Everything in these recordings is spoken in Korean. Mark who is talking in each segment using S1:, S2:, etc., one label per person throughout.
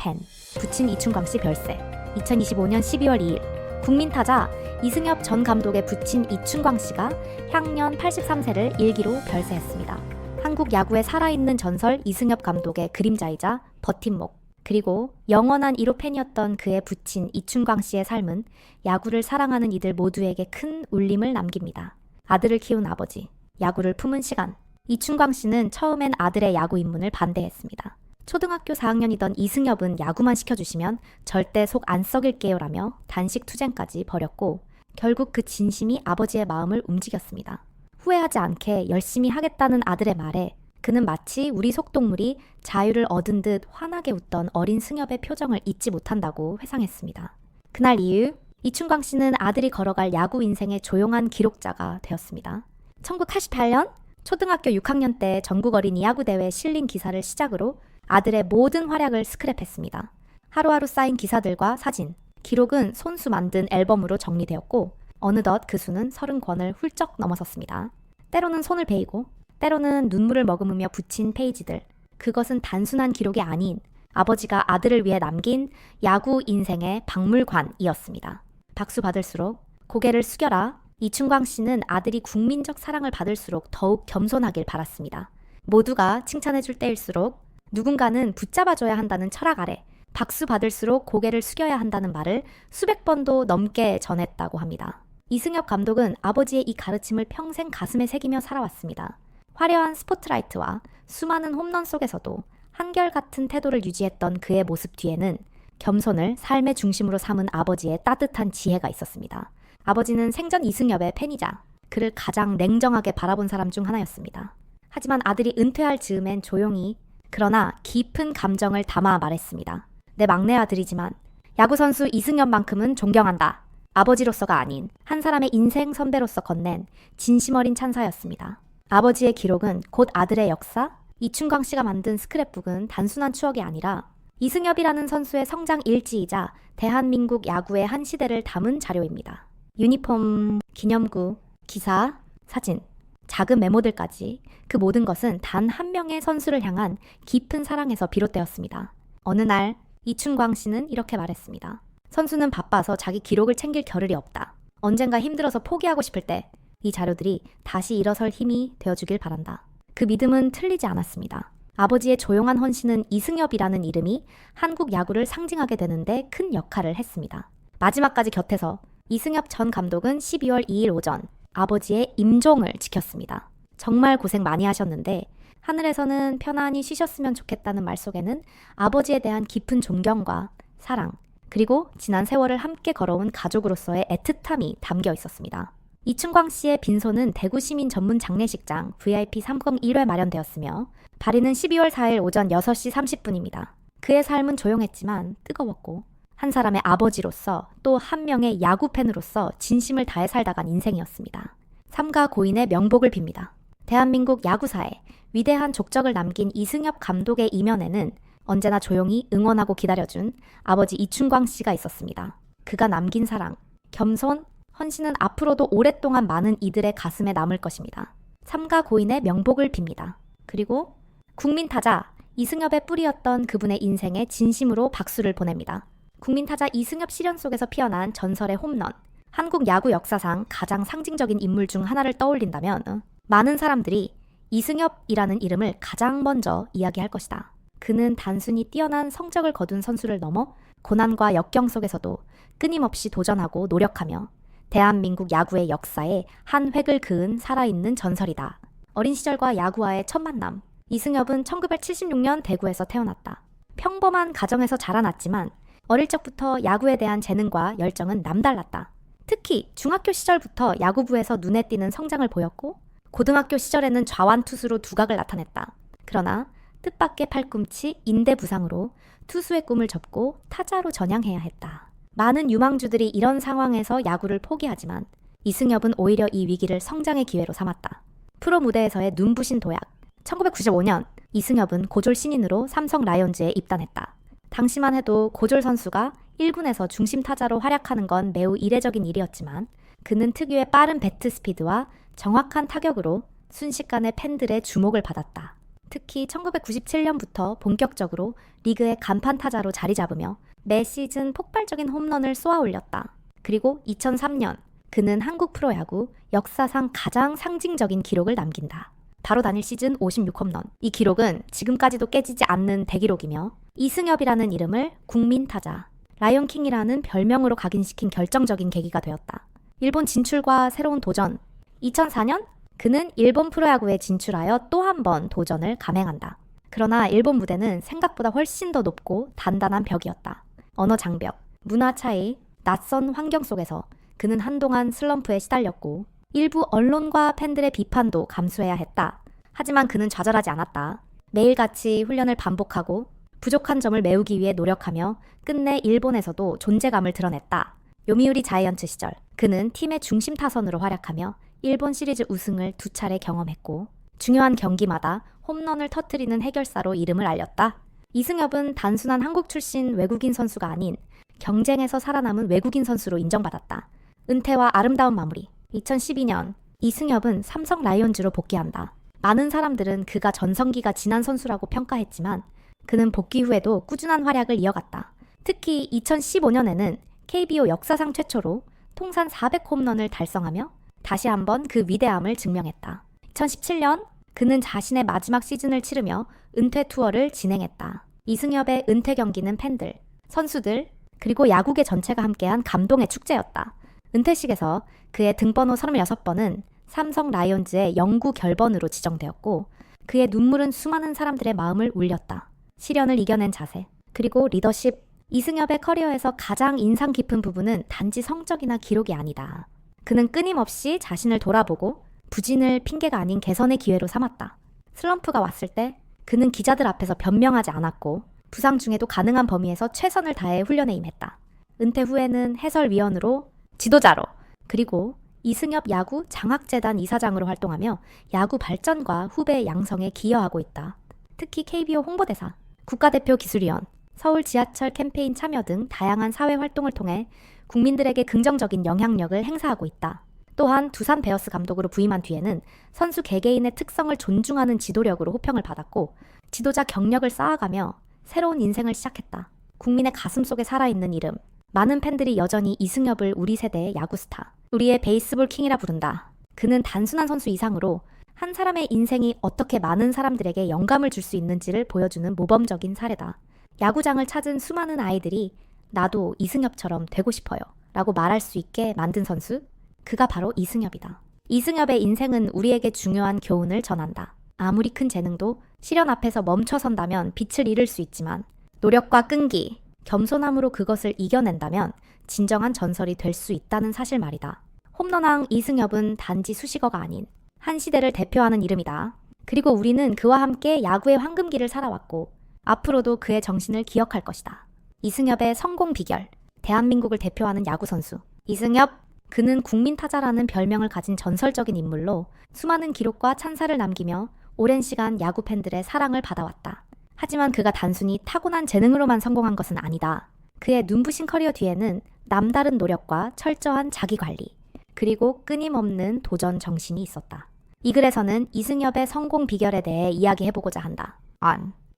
S1: 팬, 부친 이춘광씨 별세. 2025년 12월 2일 국민타자 이승엽 전 감독의 부친 이춘광씨가 향년 83세를 일기로 별세했습니다. 한국 야구의 살아있는 전설 이승엽 감독의 그림자이자 버팀목, 그리고 영원한 1호 팬이었던 그의 부친 이춘광씨의 삶은 야구를 사랑하는 이들 모두에게 큰 울림을 남깁니다. 아들을 키운 아버지, 야구를 품은 시간. 이춘광씨는 처음엔 아들의 야구 입문을 반대했습니다. 초등학교 4학년이던 이승엽은 야구만 시켜주시면 절대 속 안 썩일게요라며 단식 투쟁까지 벌였고, 결국 그 진심이 아버지의 마음을 움직였습니다. 후회하지 않게 열심히 하겠다는 아들의 말에 그는 마치 우리 속동물이 자유를 얻은 듯 환하게 웃던 어린 승엽의 표정을 잊지 못한다고 회상했습니다. 그날 이후 이춘광 씨는 아들이 걸어갈 야구 인생의 조용한 기록자가 되었습니다. 1988년 초등학교 6학년 때 전국 어린이 야구 대회 실린 기사를 시작으로 아들의 모든 활약을 스크랩했습니다. 하루하루 쌓인 기사들과 사진, 기록은 손수 만든 앨범으로 정리되었고, 어느덧 그 수는 30권을 훌쩍 넘어섰습니다. 때로는 손을 베이고 때로는 눈물을 머금으며 붙인 페이지들, 그것은 단순한 기록이 아닌 아버지가 아들을 위해 남긴 야구 인생의 박물관이었습니다. 박수 받을수록 고개를 숙여라. 이춘광 씨는 아들이 국민적 사랑을 받을수록 더욱 겸손하길 바랐습니다. 모두가 칭찬해줄 때일수록 누군가는 붙잡아줘야 한다는 철학 아래 박수 받을수록 고개를 숙여야 한다는 말을 수백 번도 넘게 전했다고 합니다. 이승엽 감독은 아버지의 이 가르침을 평생 가슴에 새기며 살아왔습니다. 화려한 스포트라이트와 수많은 홈런 속에서도 한결같은 태도를 유지했던 그의 모습 뒤에는 겸손을 삶의 중심으로 삼은 아버지의 따뜻한 지혜가 있었습니다. 아버지는 생전 이승엽의 팬이자 그를 가장 냉정하게 바라본 사람 중 하나였습니다. 하지만 아들이 은퇴할 즈음엔 조용히 그러나 깊은 감정을 담아 말했습니다. 내 막내 아들이지만 야구선수 이승엽만큼은 존경한다. 아버지로서가 아닌 한 사람의 인생 선배로서 건넨 진심 어린 찬사였습니다. 아버지의 기록은 곧 아들의 역사, 이춘광 씨가 만든 스크랩북은 단순한 추억이 아니라 이승엽이라는 선수의 성장 일지이자 대한민국 야구의 한 시대를 담은 자료입니다. 유니폼, 기념구, 기사, 사진, 작은 메모들까지 그 모든 것은 단 한 명의 선수를 향한 깊은 사랑에서 비롯되었습니다. 어느 날 이춘광 씨는 이렇게 말했습니다. 선수는 바빠서 자기 기록을 챙길 겨를이 없다. 언젠가 힘들어서 포기하고 싶을 때 이 자료들이 다시 일어설 힘이 되어주길 바란다. 그 믿음은 틀리지 않았습니다. 아버지의 조용한 헌신은 이승엽이라는 이름이 한국 야구를 상징하게 되는데 큰 역할을 했습니다. 마지막까지 곁에서 이승엽 전 감독은 12월 2일 오전 아버지의 임종을 지켰습니다. 정말 고생 많이 하셨는데 하늘에서는 편안히 쉬셨으면 좋겠다는 말 속에는 아버지에 대한 깊은 존경과 사랑, 그리고 지난 세월을 함께 걸어온 가족으로서의 애틋함이 담겨 있었습니다. 이춘광 씨의 빈소는 대구시민 전문 장례식장 VIP 301회 마련되었으며 발인은 12월 4일 오전 6시 30분입니다. 그의 삶은 조용했지만 뜨거웠고 한 사람의 아버지로서 또 한 명의 야구 팬으로서 진심을 다해 살다간 인생이었습니다. 삼가 고인의 명복을 빕니다. 대한민국 야구사에 위대한 족적을 남긴 이승엽 감독의 이면에는 언제나 조용히 응원하고 기다려준 아버지 이춘광 씨가 있었습니다. 그가 남긴 사랑, 겸손, 헌신은 앞으로도 오랫동안 많은 이들의 가슴에 남을 것입니다. 삼가 고인의 명복을 빕니다. 그리고 국민타자 이승엽의 뿌리였던 그분의 인생에 진심으로 박수를 보냅니다. 국민타자 이승엽 시련 속에서 피어난 전설의 홈런, 한국 야구 역사상 가장 상징적인 인물 중 하나를 떠올린다면 많은 사람들이 이승엽이라는 이름을 가장 먼저 이야기할 것이다. 그는 단순히 뛰어난 성적을 거둔 선수를 넘어 고난과 역경 속에서도 끊임없이 도전하고 노력하며 대한민국 야구의 역사에 한 획을 그은 살아있는 전설이다. 어린 시절과 야구와의 첫 만남. 이승엽은 1976년 대구에서 태어났다. 평범한 가정에서 자라났지만 어릴 적부터 야구에 대한 재능과 열정은 남달랐다. 특히 중학교 시절부터 야구부에서 눈에 띄는 성장을 보였고 고등학교 시절에는 좌완투수로 두각을 나타냈다. 그러나 뜻밖의 팔꿈치 인대 부상으로 투수의 꿈을 접고 타자로 전향해야 했다. 많은 유망주들이 이런 상황에서 야구를 포기하지만 이승엽은 오히려 이 위기를 성장의 기회로 삼았다. 프로 무대에서의 눈부신 도약. 1995년 이승엽은 고졸 신인으로 삼성 라이온즈에 입단했다. 당시만 해도 고졸 선수가 1군에서 중심 타자로 활약하는 건 매우 이례적인 일이었지만 그는 특유의 빠른 배트 스피드와 정확한 타격으로 순식간에 팬들의 주목을 받았다. 특히 1997년부터 본격적으로 리그의 간판 타자로 자리 잡으며 매 시즌 폭발적인 홈런을 쏘아 올렸다. 그리고 2003년 그는 한국 프로야구 역사상 가장 상징적인 기록을 남긴다. 바로 단일 시즌 56홈런. 이 기록은 지금까지도 깨지지 않는 대기록이며 이승엽이라는 이름을 국민 타자, 라이온킹이라는 별명으로 각인시킨 결정적인 계기가 되었다. 일본 진출과 새로운 도전. 2004년 그는 일본 프로야구에 진출하여 또 한 번 도전을 감행한다. 그러나 일본 무대는 생각보다 훨씬 더 높고 단단한 벽이었다. 언어 장벽, 문화 차이, 낯선 환경 속에서 그는 한동안 슬럼프에 시달렸고 일부 언론과 팬들의 비판도 감수해야 했다. 하지만 그는 좌절하지 않았다. 매일같이 훈련을 반복하고 부족한 점을 메우기 위해 노력하며 끝내 일본에서도 존재감을 드러냈다. 요미우리 자이언츠 시절 그는 팀의 중심 타선으로 활약하며 일본 시리즈 우승을 2차례 경험했고 중요한 경기마다 홈런을 터뜨리는 해결사로 이름을 알렸다. 이승엽은 단순한 한국 출신 외국인 선수가 아닌 경쟁에서 살아남은 외국인 선수로 인정받았다. 은퇴와 아름다운 마무리. 2012년 이승엽은 삼성 라이온즈로 복귀한다. 많은 사람들은 그가 전성기가 지난 선수라고 평가했지만 그는 복귀 후에도 꾸준한 활약을 이어갔다. 특히 2015년에는 KBO 역사상 최초로 통산 400홈런을 달성하며 다시 한번 그 위대함을 증명했다. 2017년 그는 자신의 마지막 시즌을 치르며 은퇴 투어를 진행했다. 이승엽의 은퇴 경기는 팬들, 선수들, 그리고 야구계 전체가 함께한 감동의 축제였다. 은퇴식에서 그의 등번호 36번은 삼성 라이온즈의 영구 결번으로 지정되었고 그의 눈물은 수많은 사람들의 마음을 울렸다. 시련을 이겨낸 자세, 그리고 리더십. 이승엽의 커리어에서 가장 인상 깊은 부분은 단지 성적이나 기록이 아니다. 그는 끊임없이 자신을 돌아보고 부진을 핑계가 아닌 개선의 기회로 삼았다. 슬럼프가 왔을 때 그는 기자들 앞에서 변명하지 않았고 부상 중에도 가능한 범위에서 최선을 다해 훈련에 임했다. 은퇴 후에는 해설위원으로, 지도자로, 그리고 이승엽 야구 장학재단 이사장으로 활동하며 야구 발전과 후배 양성에 기여하고 있다. 특히 KBO 홍보대사, 국가대표 기술위원, 서울 지하철 캠페인 참여 등 다양한 사회 활동을 통해 국민들에게 긍정적인 영향력을 행사하고 있다. 또한 두산 베어스 감독으로 부임한 뒤에는 선수 개개인의 특성을 존중하는 지도력으로 호평을 받았고 지도자 경력을 쌓아가며 새로운 인생을 시작했다. 국민의 가슴 속에 살아있는 이름. 많은 팬들이 여전히 이승엽을 우리 세대의 야구 스타, 우리의 베이스볼 킹이라 부른다. 그는 단순한 선수 이상으로 한 사람의 인생이 어떻게 많은 사람들에게 영감을 줄 수 있는지를 보여주는 모범적인 사례다. 야구장을 찾은 수많은 아이들이 나도 이승엽처럼 되고 싶어요 라고 말할 수 있게 만든 선수, 그가 바로 이승엽이다. 이승엽의 인생은 우리에게 중요한 교훈을 전한다. 아무리 큰 재능도 시련 앞에서 멈춰선다면 빛을 잃을 수 있지만 노력과 끈기, 겸손함으로 그것을 이겨낸다면 진정한 전설이 될 수 있다는 사실 말이다. 홈런왕 이승엽은 단지 수식어가 아닌 한 시대를 대표하는 이름이다. 그리고 우리는 그와 함께 야구의 황금기를 살아왔고 앞으로도 그의 정신을 기억할 것이다. 이승엽의 성공 비결, 대한민국을 대표하는 야구 선수 이승엽. 그는 국민 타자라는 별명을 가진 전설적인 인물로 수많은 기록과 찬사를 남기며 오랜 시간 야구 팬들의 사랑을 받아왔다. 하지만 그가 단순히 타고난 재능으로만 성공한 것은 아니다. 그의 눈부신 커리어 뒤에는 남다른 노력과 철저한 자기관리, 그리고 끊임없는 도전 정신이 있었다. 이 글에서는 이승엽의 성공 비결에 대해 이야기해보고자 한다.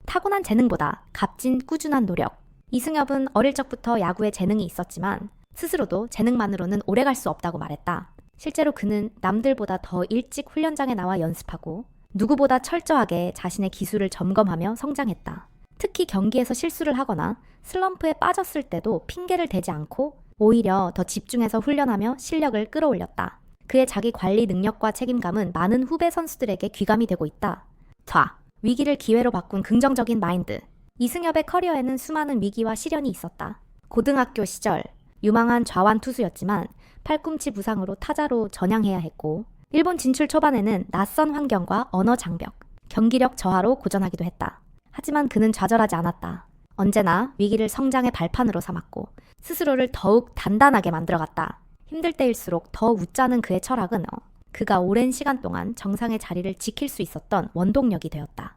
S1: 타고난 재능보다 값진 꾸준한 노력. 이승엽은 어릴 적부터 야구에 재능이 있었지만 스스로도 재능만으로는 오래갈 수 없다고 말했다. 실제로 그는 남들보다 더 일찍 훈련장에 나와 연습하고 누구보다 철저하게 자신의 기술을 점검하며 성장했다. 특히 경기에서 실수를 하거나 슬럼프에 빠졌을 때도 핑계를 대지 않고 오히려 더 집중해서 훈련하며 실력을 끌어올렸다. 그의 자기 관리 능력과 책임감은 많은 후배 선수들에게 귀감이 되고 있다. 위기를 기회로 바꾼 긍정적인 마인드. 이승엽의 커리어에는 수많은 위기와 시련이 있었다. 고등학교 시절 유망한 좌완 투수였지만 팔꿈치 부상으로 타자로 전향해야 했고 일본 진출 초반에는 낯선 환경과 언어 장벽, 경기력 저하로 고전하기도 했다. 하지만 그는 좌절하지 않았다. 언제나 위기를 성장의 발판으로 삼았고 스스로를 더욱 단단하게 만들어갔다. 힘들 때일수록 더 웃자는 그의 철학은 그가 오랜 시간 동안 정상의 자리를 지킬 수 있었던 원동력이 되었다.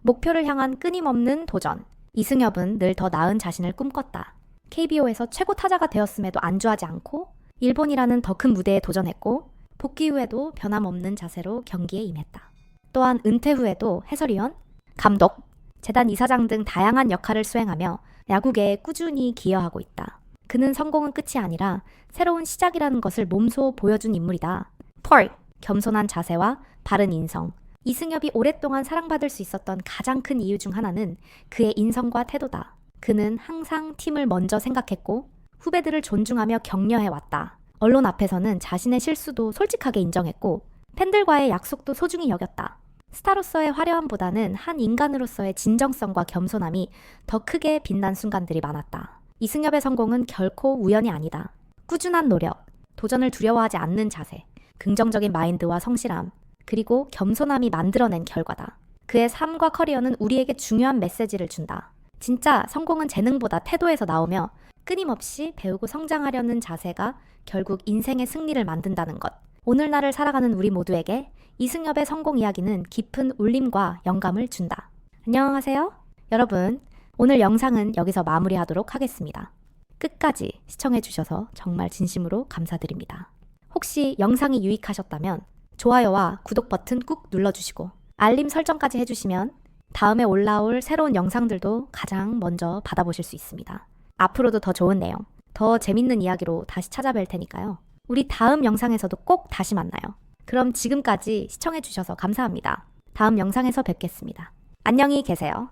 S1: 목표를 향한 끊임없는 도전. 이승엽은 늘 더 나은 자신을 꿈꿨다. KBO에서 최고 타자가 되었음에도 안주하지 않고 일본이라는 더 큰 무대에 도전했고 복귀 후에도 변함없는 자세로 경기에 임했다. 또한 은퇴 후에도 해설위원, 감독, 재단 이사장 등 다양한 역할을 수행하며 야구계에 꾸준히 기여하고 있다. 그는 성공은 끝이 아니라 새로운 시작이라는 것을 몸소 보여준 인물이다. 펄, 겸손한 자세와 바른 인성. 이승엽이 오랫동안 사랑받을 수 있었던 가장 큰 이유 중 하나는 그의 인성과 태도다. 그는 항상 팀을 먼저 생각했고 후배들을 존중하며 격려해왔다. 언론 앞에서는 자신의 실수도 솔직하게 인정했고 팬들과의 약속도 소중히 여겼다. 스타로서의 화려함보다는 한 인간으로서의 진정성과 겸손함이 더 크게 빛난 순간들이 많았다. 이승엽의 성공은 결코 우연이 아니다. 꾸준한 노력, 도전을 두려워하지 않는 자세, 긍정적인 마인드와 성실함, 그리고 겸손함이 만들어낸 결과다. 그의 삶과 커리어는 우리에게 중요한 메시지를 준다. 진짜 성공은 재능보다 태도에서 나오며 끊임없이 배우고 성장하려는 자세가 결국 인생의 승리를 만든다는 것. 오늘날을 살아가는 우리 모두에게 이승엽의 성공 이야기는 깊은 울림과 영감을 준다. 안녕하세요. 여러분, 오늘 영상은 여기서 마무리하도록 하겠습니다. 끝까지 시청해주셔서 정말 진심으로 감사드립니다. 혹시 영상이 유익하셨다면 좋아요와 구독 버튼 꾹 눌러주시고 알림 설정까지 해주시면 다음에 올라올 새로운 영상들도 가장 먼저 받아보실 수 있습니다. 앞으로도 더 좋은 내용, 더 재밌는 이야기로 다시 찾아뵐 테니까요. 우리 다음 영상에서도 꼭 다시 만나요. 그럼 지금까지 시청해주셔서 감사합니다. 다음 영상에서 뵙겠습니다. 안녕히 계세요.